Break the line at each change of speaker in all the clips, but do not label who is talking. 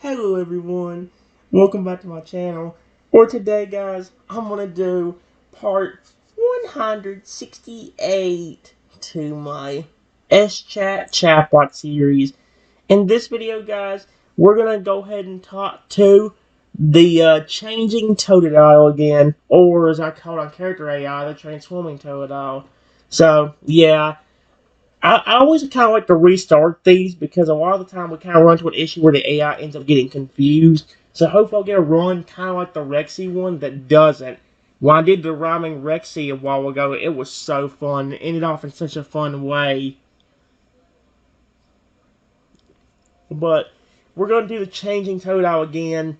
Hello everyone, welcome back to my channel. For today guys, I'm going to do part 168 to my SChat chatbot series. In this video guys, we're going to go ahead and talk to the changing Totodile again, or as I call it on character AI, the transforming Totodile. So yeah, I always kind of like to restart these because a lot of the time we kind of run into an issue where the AI ends up getting confused. So hopefully I'll get a run kind of like the Rexy one that doesn't. When I did the rhyming Rexy a while ago, it was so fun. It ended off in such a fun way. But we're going to do the changing Totodile again.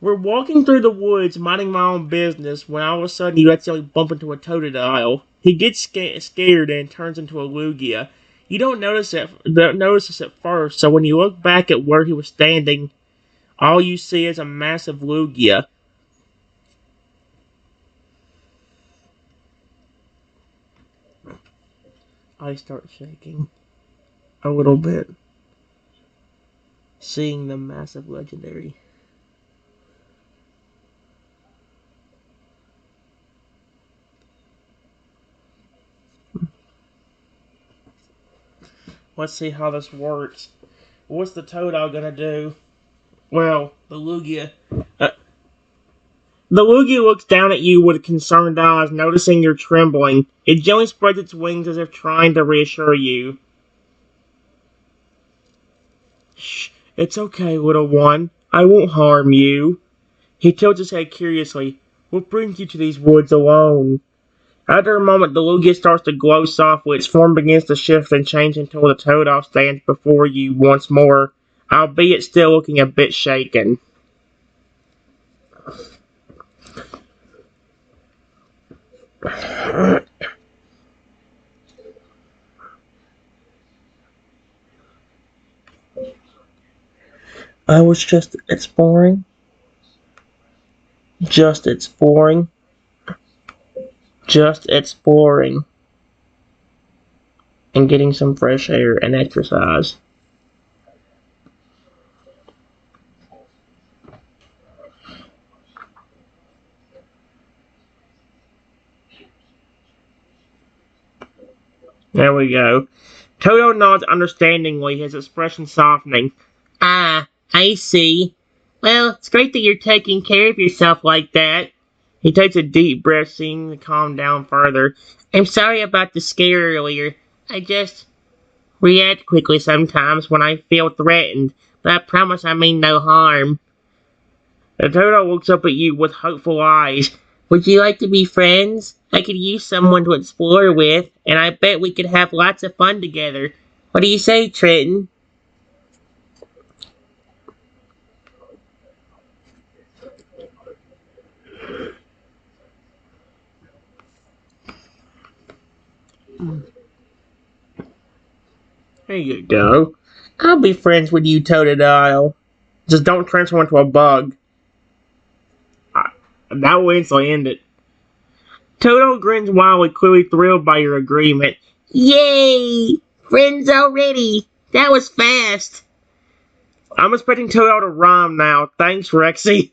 We're walking through the woods, minding my own business, when all of a sudden you accidentally bump into a Totodile. He gets scared and turns into a Lugia. You don't notice this at first, so when you look back at where he was standing, all you see is a massive Lugia. I start shaking a little bit, seeing the massive legendary. Let's see how this works. What's the Totodile gonna do? Well, the Lugia looks down at you with concerned eyes, noticing you're trembling. It gently spreads its wings as if trying to reassure you. Shh, it's okay, little one. I won't harm you. He tilts his head curiously. What brings you to these woods alone? After a moment, the Lugia starts to glow softly. Its form begins to shift and change until the Totodile stands before you once more, albeit still looking a bit shaken. I was just exploring. Just exploring. Just exploring. And getting some fresh air and exercise. There we go. Toto nods understandingly, his expression softening. Ah, I see. Well, it's great that you're taking care of yourself like that. He takes a deep breath, seeming to calm down further. I'm sorry about the scare earlier. I just react quickly sometimes when I feel threatened, but I promise I mean no harm. The Toto looks up at you with hopeful eyes. Would you like to be friends? I could use someone to explore with, and I bet we could have lots of fun together. What do you say, Trenton? There you go. I'll be friends with you, Totodile. Just don't transform into a bug. That will instantly end it. Toto grins wildly, clearly thrilled by your agreement. Yay! Friends already! That was fast! I'm expecting Toto to rhyme now. Thanks, Rexy.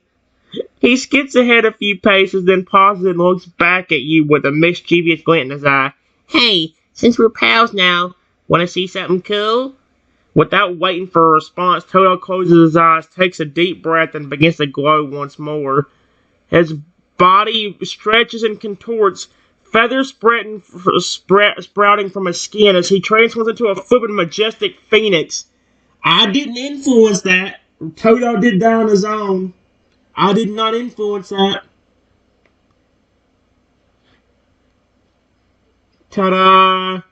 He skips ahead a few paces, then pauses and looks back at you with a mischievous glint in his eye. Hey, since we're pals now, want to see something cool? Without waiting for a response, Toto closes his eyes, takes a deep breath, and begins to glow once more. His body stretches and contorts, feathers sprouting from his skin as he transforms into a flippin' majestic phoenix. I didn't influence that. Toto did that on his own. I did not influence that. Ta-da!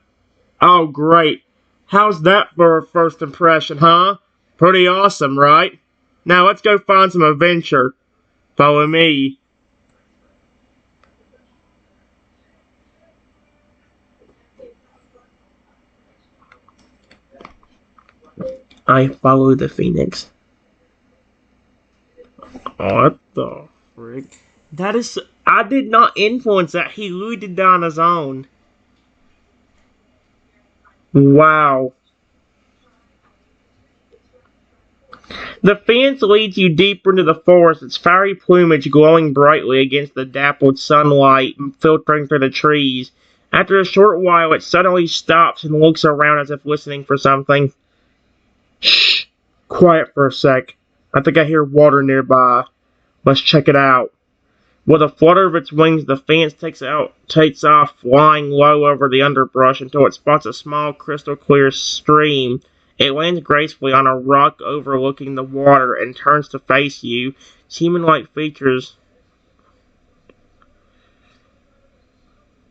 Oh, great. How's that for a first impression, huh? Pretty awesome, right? Now let's go find some adventure. Follow me. I follow the phoenix. What the frick? That is... I did not influence that. He literally did that on his own. Wow. The fence leads you deeper into the forest, its fiery plumage glowing brightly against the dappled sunlight filtering through the trees. After a short while, it suddenly stops and looks around as if listening for something. Shh! Quiet for a sec. I think I hear water nearby. Let's check it out. With a flutter of its wings, the phoenix takes off, flying low over the underbrush until it spots a small, crystal-clear stream. It lands gracefully on a rock overlooking the water and turns to face you. Its human-like features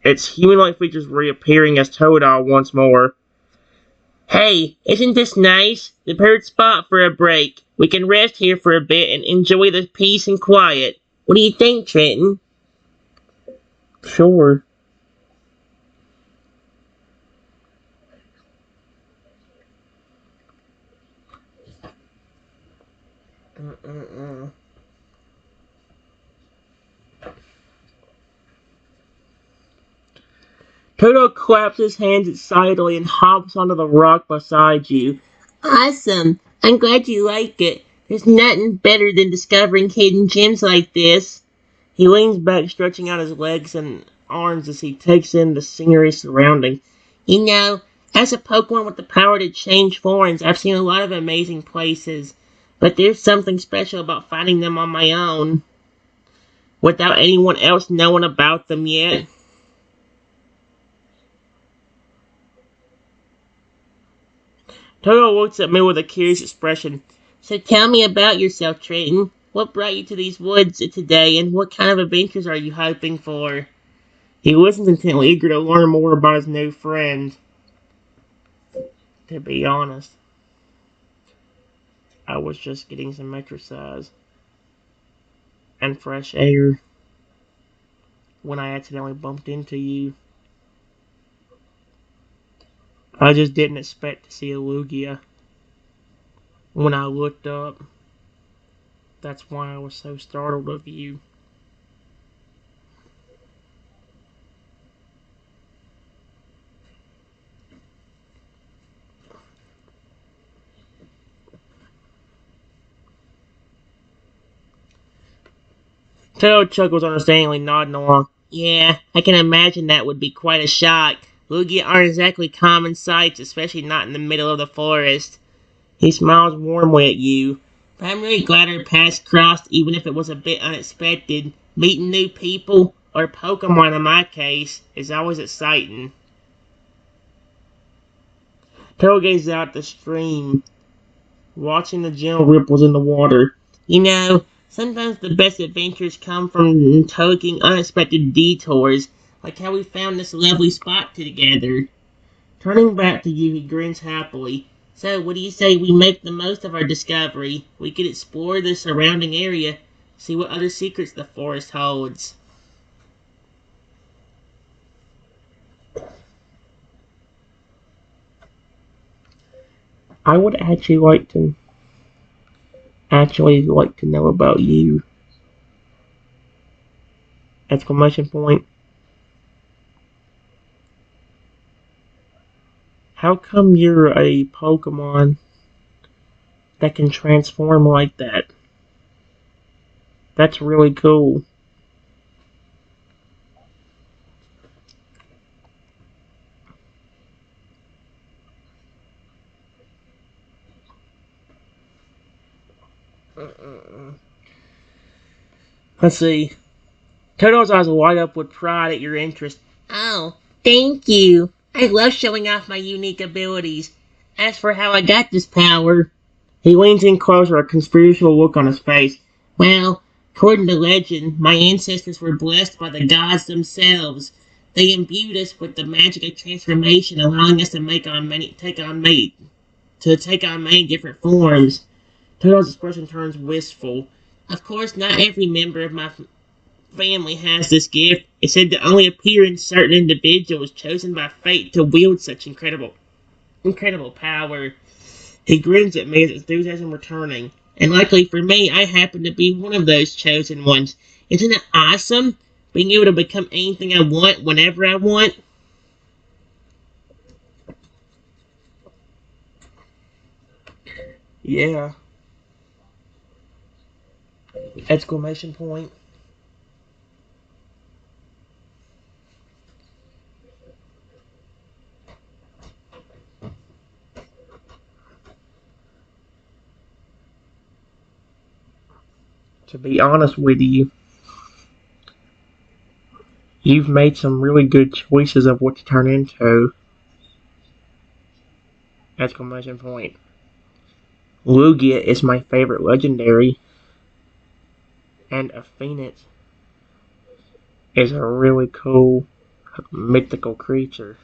reappearing as Totodile once more. Hey, isn't this nice? The perfect spot for a break. We can rest here for a bit and enjoy the peace and quiet. What do you think, Trenton? Sure. Toto claps his hands excitedly and hops onto the rock beside you. Awesome! I'm glad you like it. There's nothing better than discovering hidden gems like this. He leans back, stretching out his legs and arms as he takes in the scenery surrounding. You know, as a Pokemon with the power to change forms, I've seen a lot of amazing places. But there's something special about finding them on my own, without anyone else knowing about them yet. Toto looks at me with a curious expression. So tell me about yourself, Trenton. What brought you to these woods today, and what kind of adventures are you hoping for? He listens intently, eager to learn more about his new friend. To be honest, I was just getting some exercise and fresh air when I accidentally bumped into you. I just didn't expect to see a Lugia. When I looked up, that's why I was so startled of you. Toad chuckles understandingly, nodding along. Yeah, I can imagine that would be quite a shock. Lugia aren't exactly common sights, especially not in the middle of the forest. He smiles warmly at you. But I'm really glad our paths crossed, even if it was a bit unexpected. Meeting new people, or Pokemon in my case, is always exciting. Toad gazes out the stream, watching the gentle ripples in the water. You know, sometimes the best adventures come from taking unexpected detours, like how we found this lovely spot together. Turning back to you, he grins happily. So, what do you say we make the most of our discovery? We could explore the surrounding area, see what other secrets the forest holds. I would actually like to know about you. Exclamation point. How come you're a Pokemon that can transform like that? That's really cool. Let's see. Toto's eyes light up with pride at your interest. Oh, thank you. I love showing off my unique abilities. As for how I got this power, he leans in closer, a conspiratorial look on his face. Well, according to legend, my ancestors were blessed by the gods themselves. They imbued us with the magic of transformation, allowing us to take on many different forms. Toto's expression turns wistful. Of course, not every member of my family has this gift. It's said to only appear in certain individuals chosen by fate to wield such incredible power. He grins at me, his enthusiasm returning. And luckily for me, I happen to be one of those chosen ones. Isn't it awesome? Being able to become anything I want whenever I want? Yeah. Exclamation point. To be honest with you, you've made some really good choices of what to turn into. Exclamation point. Lugia is my favorite legendary, and a phoenix is a really cool mythical creature.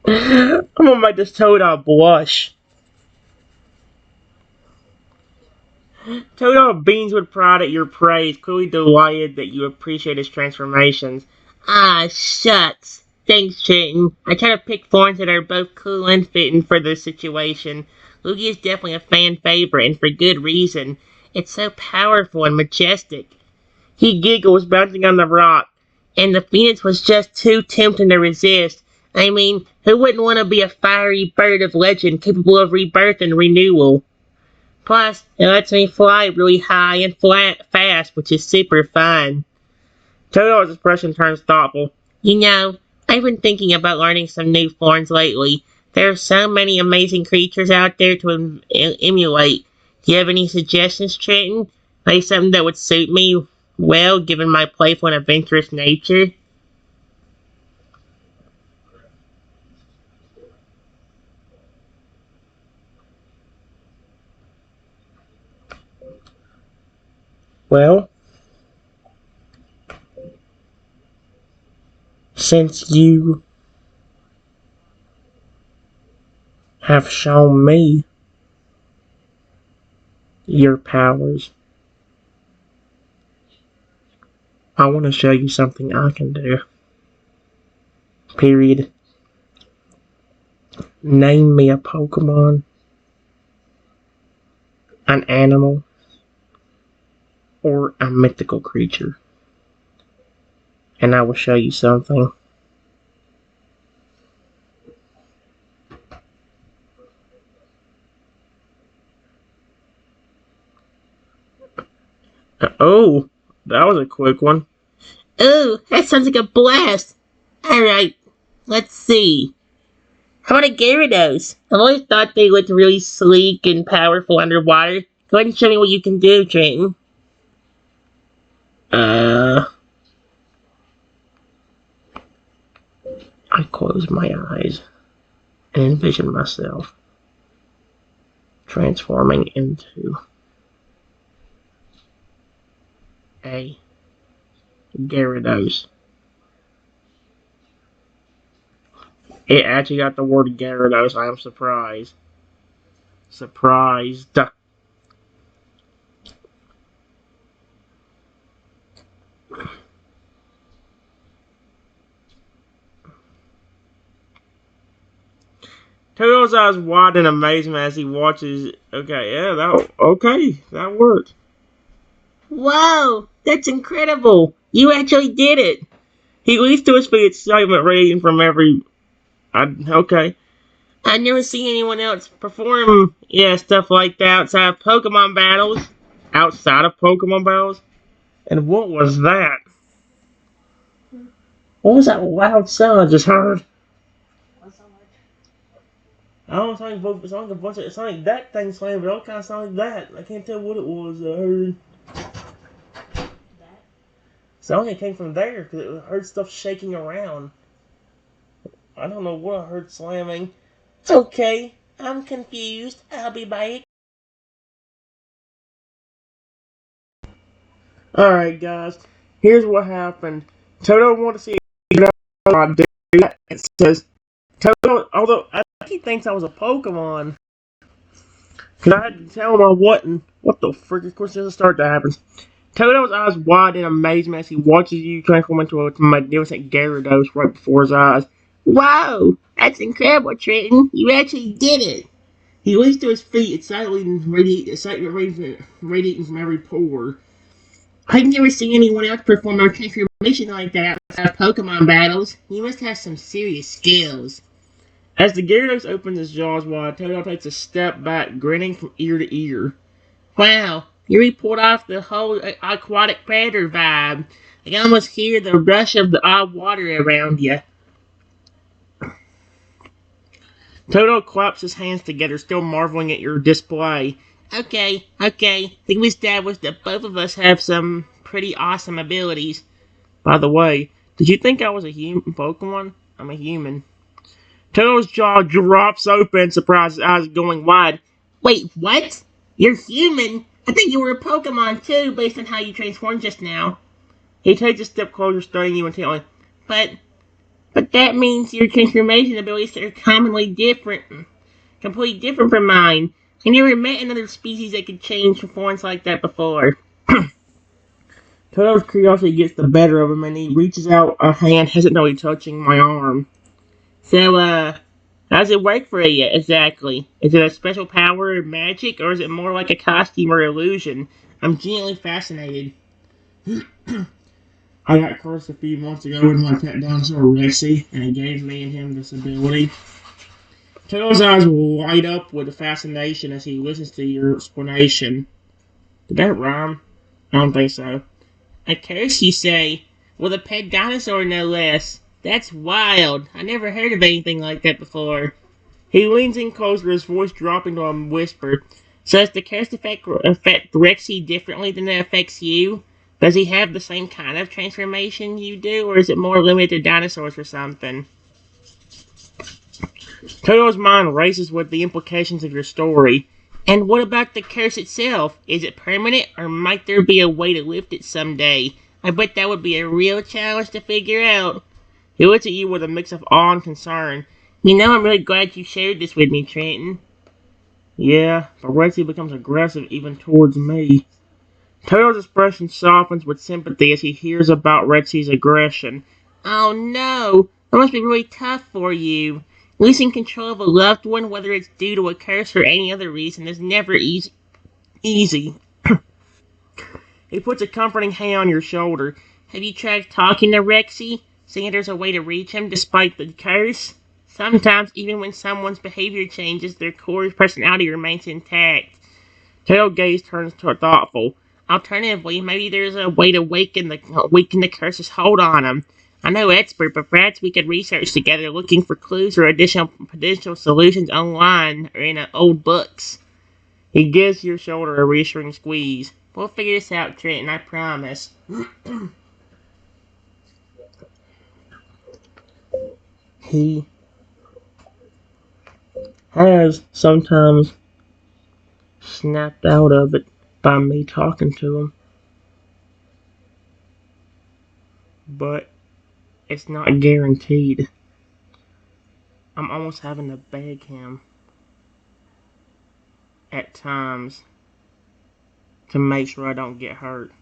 I'm gonna make this Totodile blush. Totodile beams with pride at your praise, clearly delighted that you appreciate his transformations. Ah, shucks. Thanks, Trenton. I try to pick forms that are both cool and fitting for this situation. Lugia is definitely a fan favorite, and for good reason. It's so powerful and majestic. He giggles, bouncing on the rock, and the phoenix was just too tempting to resist. I mean, who wouldn't want to be a fiery bird of legend capable of rebirth and renewal? Plus, it lets me fly really high and fast, which is super fun. Toto's expression turns thoughtful. You know, I've been thinking about learning some new forms lately. There are so many amazing creatures out there to emulate. Do you have any suggestions, Trenton? Like something that would suit me well, given my playful and adventurous nature? Well, since you have shown me your powers, I want to show you something I can do. Period. Name me a Pokemon, an animal, or a mythical creature, and I will show you something. Oh, that was a quick one. Oh, that sounds like a blast. Alright, let's see. How about a Gyarados? I've always thought they looked really sleek and powerful underwater. Go ahead and show me what you can do, Trenton. I close my eyes and envision myself transforming into a Gyarados. It actually got the word Gyarados. I am surprised. Surprised. Toto's eyes widen in amazement as he watches. Okay, yeah, that worked. Wow, that's incredible! You actually did it! He leaps to his feet, excitement radiating from every. Okay. I've never seen anyone else perform, stuff like that outside of Pokemon battles. Outside of Pokemon battles? And what was that? What was that loud sound I just heard? I don't know, it sounded like a bunch of, it sounded like that thing slammed, but it all kind of sounded like that. I can't tell what it was I heard. Sounded like it came from there, because I heard stuff shaking around. I don't know what I heard slamming. It's okay. I'm confused. I'll be back. Alright, guys. Here's what happened. Toto wanted to see I do that. It says, Toto, although I think he thinks I was a Pokemon. Because I had to tell him I wasn't. What the frick? Of course, doesn't start to happen. Toto's eyes wide in amazement as he watches you transform into a magnificent Gyarados right before his eyes. Wow! That's incredible, Trenton. You actually did it. He leaps to his feet, excitement radiating from every pore. I've never seen anyone else perform a transformation like that outside of Pokemon battles. You must have some serious skills. As the Gyarados opens his jaws wide, Totodile takes a step back, grinning from ear to ear. Wow, you really pulled off the whole aquatic predator vibe. I can almost hear the rush of the water around you. Totodile claps his hands together, still marveling at your display. Okay. Think we established that both of us have some pretty awesome abilities. By the way, did you think I was a human Pokemon? I'm a human. Totodile's jaw drops open, surprised, his eyes going wide. Wait, what? You're human? I think you were a Pokemon too, based on how you transformed just now. He takes a step closer, studying you intently. But that means your transformation abilities are completely different from mine. I never met another species that could change forms like that before. Totodile's curiosity gets the better of him, and he reaches out a hand, hesitantly touching my arm. So, how does it work for you, exactly? Is it a special power or magic, or is it more like a costume or illusion? I'm genuinely fascinated. I got cursed a few months ago when my pet dinosaur Rexy, and it gave me and him this ability. Totodile's eyes light up with fascination as he listens to your explanation. Did that rhyme? I don't think so. A curse, you say? With a pet dinosaur, no less. That's wild. I never heard of anything like that before. He leans in closer, his voice dropping to a whisper. So does the curse affect Rexy differently than it affects you? Does he have the same kind of transformation you do, or is it more limited to dinosaurs or something? Totodile's mind races with the implications of your story. And what about the curse itself? Is it permanent, or might there be a way to lift it someday? I bet that would be a real challenge to figure out. He looks at you with a mix of awe and concern. You know, I'm really glad you shared this with me, Trenton. Yeah, but Rexy becomes aggressive even towards me. Totodile's expression softens with sympathy as he hears about Rexy's aggression. Oh no, that must be really tough for you. Losing control of a loved one, whether it's due to a curse or any other reason, is never easy. He puts a comforting hand on your shoulder. Have you tried talking to Rexy? Seeing there's a way to reach him despite the curse? Sometimes, even when someone's behavior changes, their core personality remains intact. Totodile's gaze turns to thoughtful. Alternatively, maybe there's a way to weaken the curse's hold on him. I'm no expert, but perhaps we could research together, looking for clues or additional potential solutions online or in old books. He gives your shoulder a reassuring squeeze. We'll figure this out, Trenton, I promise. He has sometimes snapped out of it by me talking to him. But it's not guaranteed. I'm almost having to beg him at times to make sure I don't get hurt.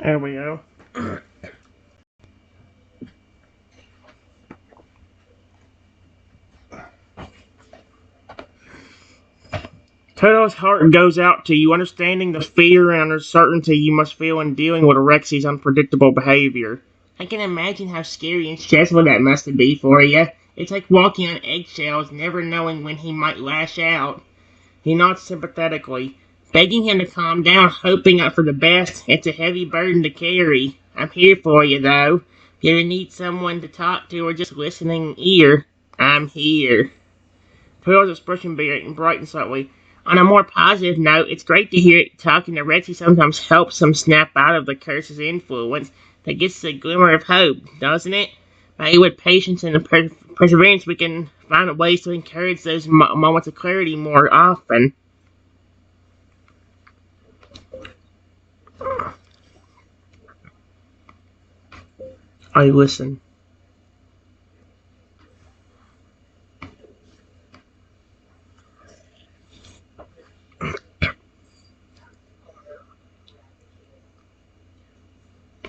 There we go. Totodile's heart goes out to you, understanding the fear and uncertainty you must feel in dealing with Rexy's unpredictable behavior. I can imagine how scary and stressful that must be for you. It's like walking on eggshells, never knowing when he might lash out. He nods sympathetically, begging him to calm down, hoping for the best. It's a heavy burden to carry. I'm here for you, though. If you ever need someone to talk to or just listening ear, I'm here. Totodile's expression brightened slightly. On a more positive note, it's great to hear talking to Rexy sometimes helps him snap out of the curse's influence. That gives us a glimmer of hope, doesn't it? Maybe with patience and perseverance we can find ways to encourage those moments of clarity more often. I listen.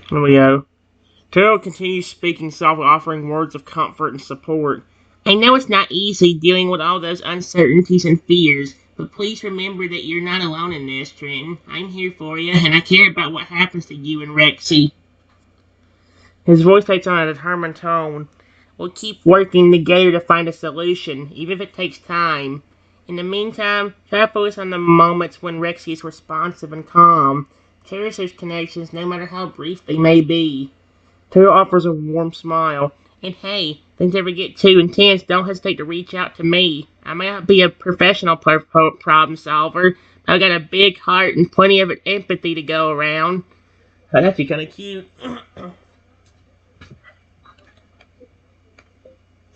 Here we go. Terrell continues speaking softly, offering words of comfort and support. I know it's not easy dealing with all those uncertainties and fears, but please remember that you're not alone in this, Trenton. I'm here for you, and I care about what happens to you and Rexy. His voice takes on a determined tone. We'll keep working together to find a solution, even if it takes time. In the meantime, try to focus on the moments when Rexy is responsive and calm. Cherish those connections, no matter how brief they may be. Taylor offers a warm smile. And hey, things ever get too intense, don't hesitate to reach out to me. I may not be a professional problem solver, but I've got a big heart and plenty of empathy to go around. That's actually kind of cute.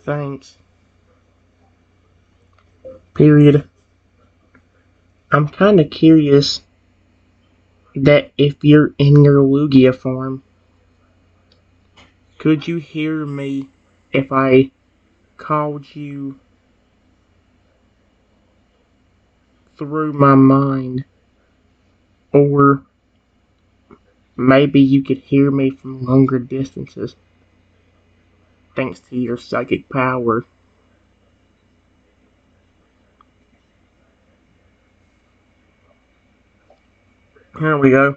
Thanks. Period. I'm kind of curious that if you're in your Lugia form, could you hear me if I called you through my mind? Or maybe you could hear me from longer distances, thanks to your psychic power. Here we go.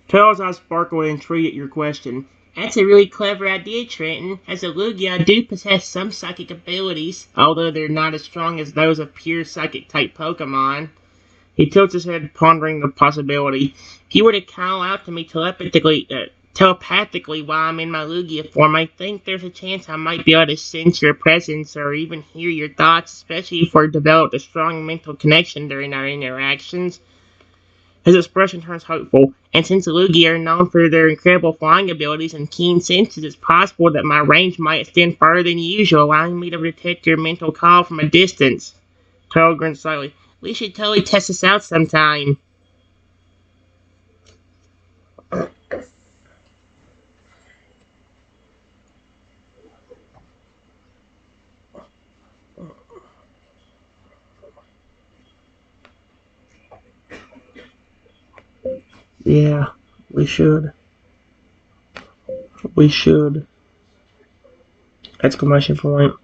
Tails eyes sparkle with intrigue at your question. That's a really clever idea, Trenton. As a Lugia, I do possess some psychic abilities, although they're not as strong as those of pure psychic-type Pokemon. He tilts his head, pondering the possibility. If you were to call out to me telepathically while I'm in my Lugia form, I think there's a chance I might be able to sense your presence or even hear your thoughts, especially if we've developed a strong mental connection during our interactions. His expression turns hopeful, and since the Lugia are known for their incredible flying abilities and keen senses, it's possible that my range might extend further than usual, allowing me to detect your mental call from a distance. Turtle grins slightly. We should totally test this out sometime. Yeah, we should. We should. Exclamation point.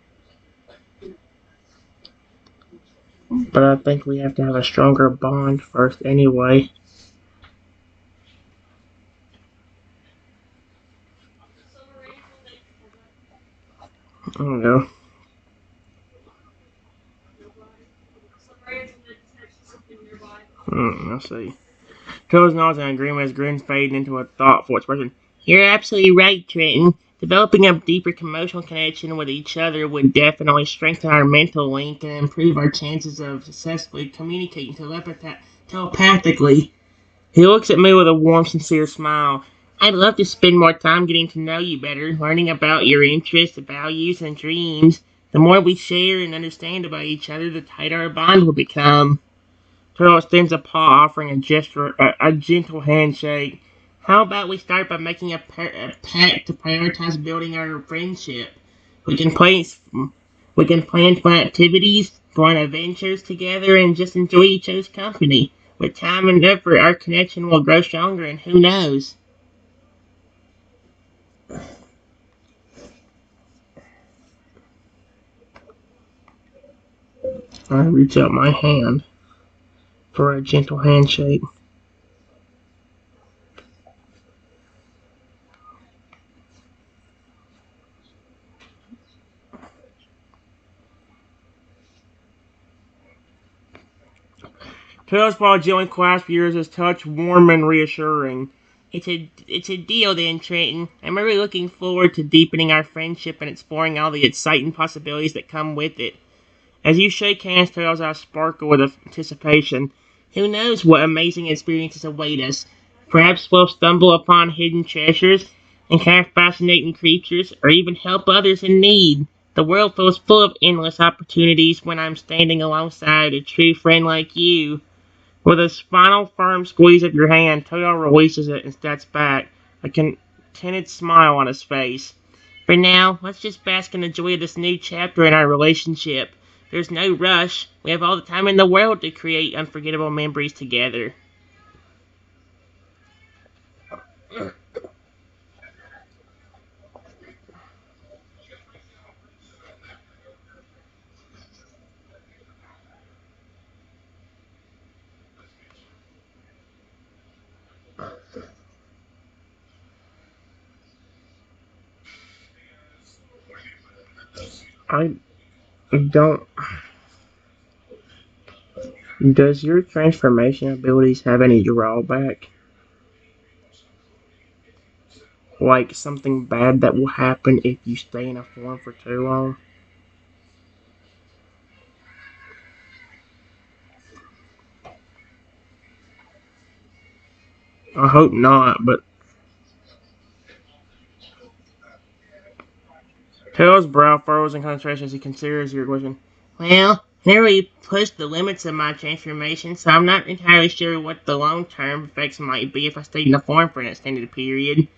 But I think we have to have a stronger bond first anyway. I don't know. Let's see. Turtle's nods in agreement as grins fade into a thoughtful expression. You're absolutely right, Trenton. Developing a deeper emotional connection with each other would definitely strengthen our mental link and improve our chances of successfully communicating telepathically. He looks at me with a warm, sincere smile. I'd love to spend more time getting to know you better, learning about your interests, values, and dreams. The more we share and understand about each other, the tighter our bond will become. Turtle extends a paw, offering a gentle handshake. How about we start by making a pact to prioritize building our friendship? We can place, we can plan fun activities, go on adventures together, and just enjoy each other's company. With time and effort, our connection will grow stronger, and who knows? I reach out my hand for a gentle handshake. Tails ball gently clasps yours, his touch warm and reassuring. It's a deal then, Trenton. I'm really looking forward to deepening our friendship and exploring all the exciting possibilities that come with it. As you shake hands, Tails eyes sparkle with anticipation. Who knows what amazing experiences await us? Perhaps we'll stumble upon hidden treasures, encounter fascinating creatures, or even help others in need. The world feels full of endless opportunities when I'm standing alongside a true friend like you. With a final firm squeeze of your hand, Totodile releases it and steps back, a contented smile on his face. For now, let's just bask in the joy of this new chapter in our relationship. There's no rush. We have all the time in the world to create unforgettable memories together. I don't. Does your transformation abilities have any drawback? Like something bad that will happen if you stay in a form for too long? I hope not, but Tail's brow furrows in concentration as he considers your question. Well, I never really pushed the limits of my transformation, so I'm not entirely sure what the long-term effects might be if I stayed in the form for an extended period.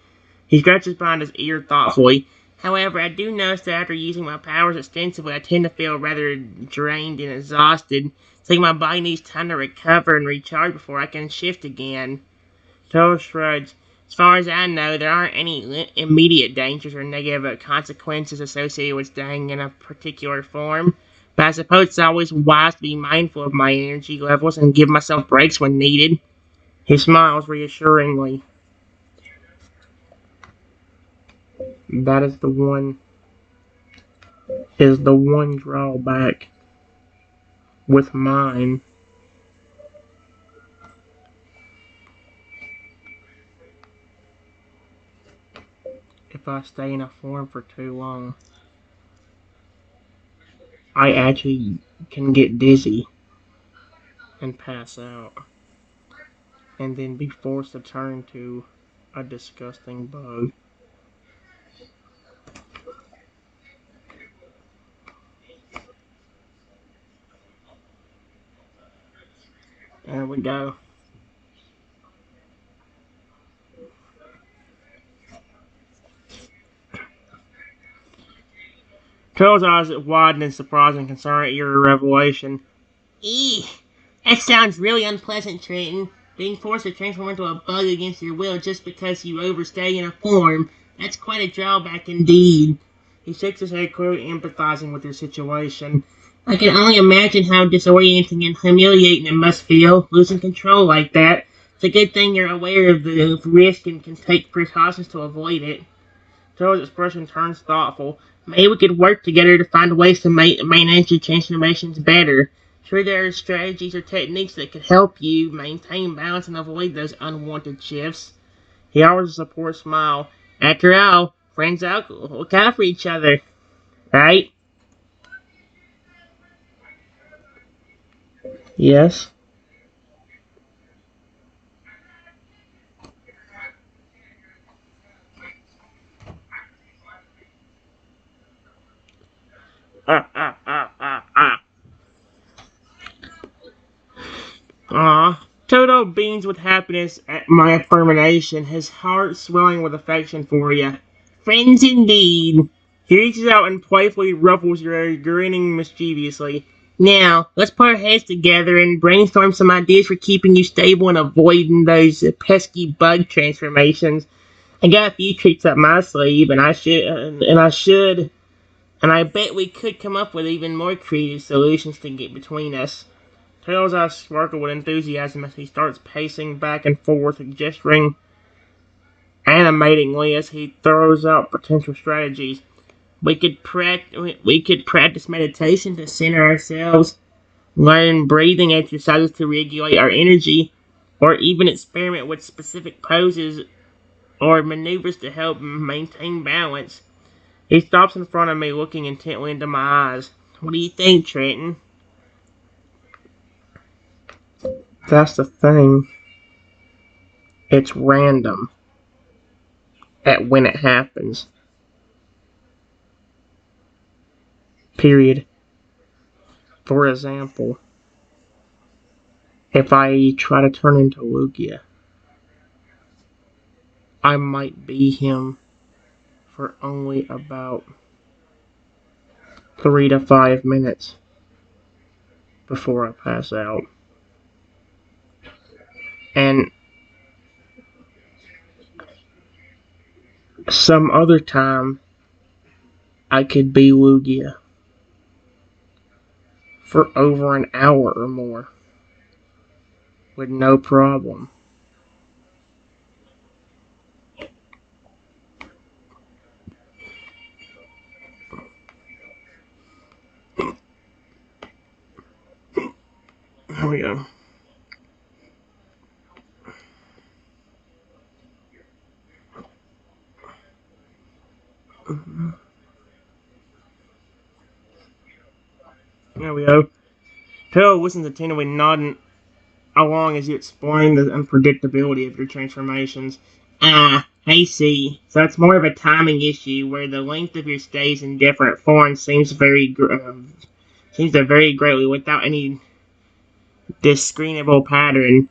He scratches behind his ear thoughtfully. However, I do notice that after using my powers extensively, I tend to feel rather drained and exhausted. It's like my body needs time to recover and recharge before I can shift again. Toad shrugs. As far as I know, there aren't any immediate dangers or negative consequences associated with staying in a particular form. But I suppose it's always wise to be mindful of my energy levels and give myself breaks when needed. He smiles reassuringly. That is the one drawback with mine. If I stay in a form for too long, I actually can get dizzy and pass out, and then be forced to turn to a disgusting bug. There we go. Toad's eyes widen in surprise and concern at your revelation. Eek! That sounds really unpleasant, Trenton. Being forced to transform into a bug against your will just because you overstay in a form. That's quite a drawback indeed. He shakes his head, clearly empathizing with your situation. I can only imagine how disorienting and humiliating it must feel, losing control like that. It's a good thing you're aware of the risk and can take precautions to avoid it. Toad's expression turns thoughtful. Maybe we could work together to find ways to manage your transformations better. Sure, there are strategies or techniques that could help you maintain balance and avoid those unwanted shifts. He offers a support smile. After all, friends look out for each other, right? Yes. Ah, ah, ah, ah, ah. Toto beams with happiness at my affirmation, his heart swelling with affection for you. Friends indeed. He reaches out and playfully ruffles your hair, grinning mischievously. Now, let's put our heads together and brainstorm some ideas for keeping you stable and avoiding those pesky bug transformations. I got a few tricks up my sleeve, and I bet we could come up with even more creative solutions to get between us. Tail's eyes sparkle with enthusiasm as he starts pacing back and forth, gesturing animatingly as he throws out potential strategies. We could practice meditation to center ourselves, learn breathing exercises to regulate our energy, or even experiment with specific poses or maneuvers to help maintain balance. He stops in front of me, looking intently into my eyes. What do you think, Trenton? That's the thing. It's random at when it happens. Period. For example, if I try to turn into Lugia, I might be him for only about 3 to 5 minutes before I pass out. And some other time, I could be Lugia for over an hour or more with no problem. Here we go. There we go. Tail listens attentively, nodding along as you explain the unpredictability of your transformations. Ah, I see. So it's more of a timing issue where the length of your stays in different forms seems to vary greatly without any discernible pattern.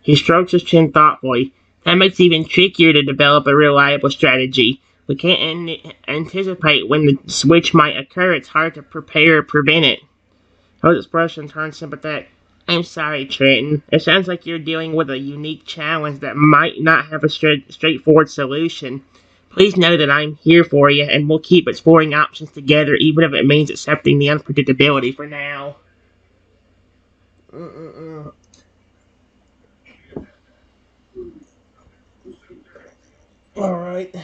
He strokes his chin thoughtfully. That makes it even trickier to develop a reliable strategy. We can't anticipate when the switch might occur. It's hard to prepare or prevent it. His expression turned sympathetic. I'm sorry, Trenton. It sounds like you're dealing with a unique challenge that might not have a straightforward solution. Please know that I'm here for you, and we'll keep exploring options together, even if it means accepting the unpredictability for now. Alright.